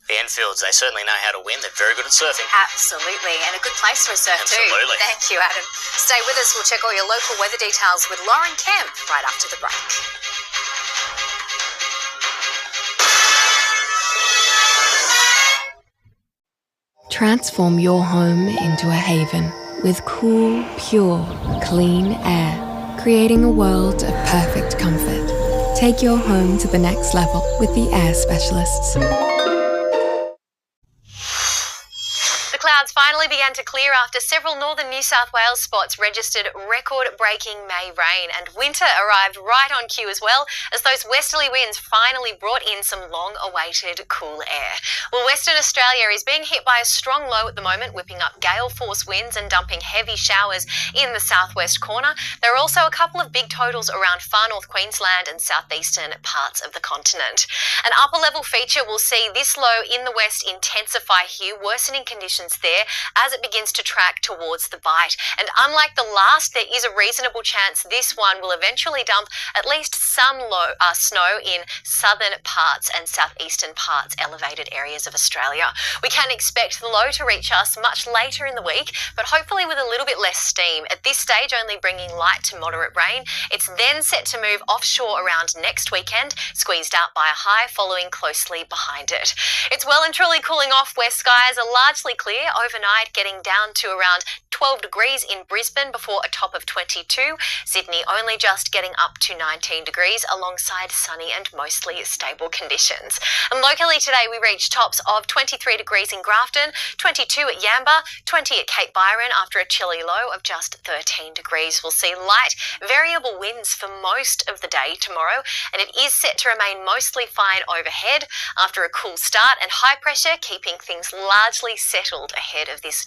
The Enfields, they certainly know how to win. They're very good at surfing. Absolutely, and a good place for a surf Absolutely. too. Thank you, Adam. Stay with us. We'll check all your local weather details with Lauren Kempe right after the break. Transform your home into a haven with cool, pure, clean air, creating a world of perfect comfort. Take your home to the next level with the air specialists. The clouds finally began to clear after several northern New South Wales spots registered record-breaking May rain, and winter arrived right on cue as well, as those westerly winds finally brought in some long-awaited cool air. Well, Western Australia is being hit by a strong low at the moment, whipping up gale-force winds and dumping heavy showers in the southwest corner. There are also a couple of big totals around far north Queensland and southeastern parts of the continent. An upper-level feature will see this low in the west intensify here, worsening conditions there as it begins to track towards the Bight. And unlike the last, there is a reasonable chance this one will eventually dump at least some snow in southern parts and southeastern parts, elevated areas of Australia. We can expect the low to reach us much later in the week, but hopefully with a little bit less steam. At this stage, only bringing light to moderate rain. It's then set to move offshore around next weekend, squeezed out by a high following closely behind it. It's well and truly cooling off where skies are largely clear overnight, getting down to around 12 degrees in Brisbane before a top of 22. Sydney only just getting up to 19 degrees alongside sunny and mostly stable conditions. And locally today we reached tops of 23 degrees in Grafton, 22 at Yamba, 20 at Cape Byron after a chilly low of just 13 degrees. We'll see light variable winds for most of the day tomorrow, and it is set to remain mostly fine overhead after a cool start, and high pressure keeping things largely settled ahead of this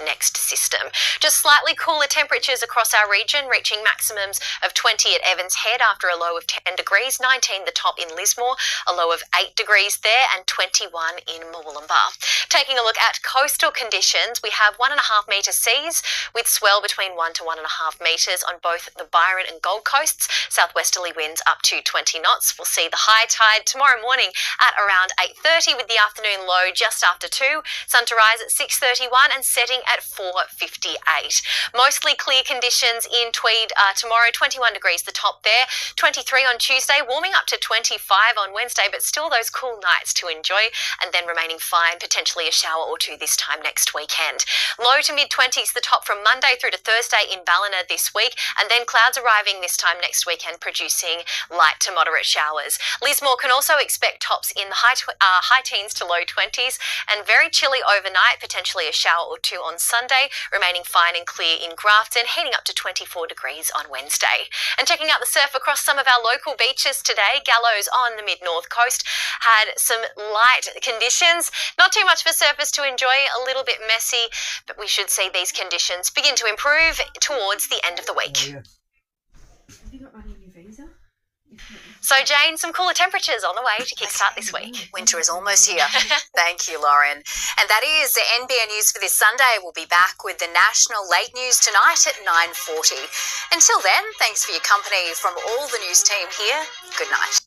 next system. Just slightly cooler temperatures across our region, reaching maximums of 20 at Evans Head after a low of 10 degrees, 19 the top in Lismore, a low of 8 degrees there, and 21 in Murwillumbah. Taking a look at coastal conditions, we have 1.5 metre seas with swell between 1 to 1.5 metres on both the Byron and Gold Coasts, southwesterly winds up to 20 knots. We'll see the high tide tomorrow morning at around 8:30 with the afternoon low just after 2, sun to rise at 6:31 and setting at 4:58. Mostly clear conditions in Tweed tomorrow, 21 degrees the top there, 23 on Tuesday, warming up to 25 on Wednesday, but still those cool nights to enjoy, and then remaining fine, potentially a shower or two this time next weekend. Low to mid-20s the top from Monday through to Thursday in Ballina this week, and then clouds arriving this time next weekend, producing light to moderate showers. Lismore can also expect tops in the high teens to low 20s, and very chilly overnight, potentially a shower or two on Sunday, remaining fine and clear in Grafton, heating up to 24 degrees on Wednesday. And checking out the surf across some of our local beaches today, Gallows on the mid-north coast had some light conditions. Not too much for surfers to enjoy, a little bit messy, but we should see these conditions begin to improve towards the end of the week. Have you got money in your visa? So Jane, some cooler temperatures on the way to kickstart this week. Winter is almost here. Thank you, Lauren. And that is the NBN news for this Sunday. We'll be back with the national late news tonight at 9:40. Until then, thanks for your company from all the news team here. Good night.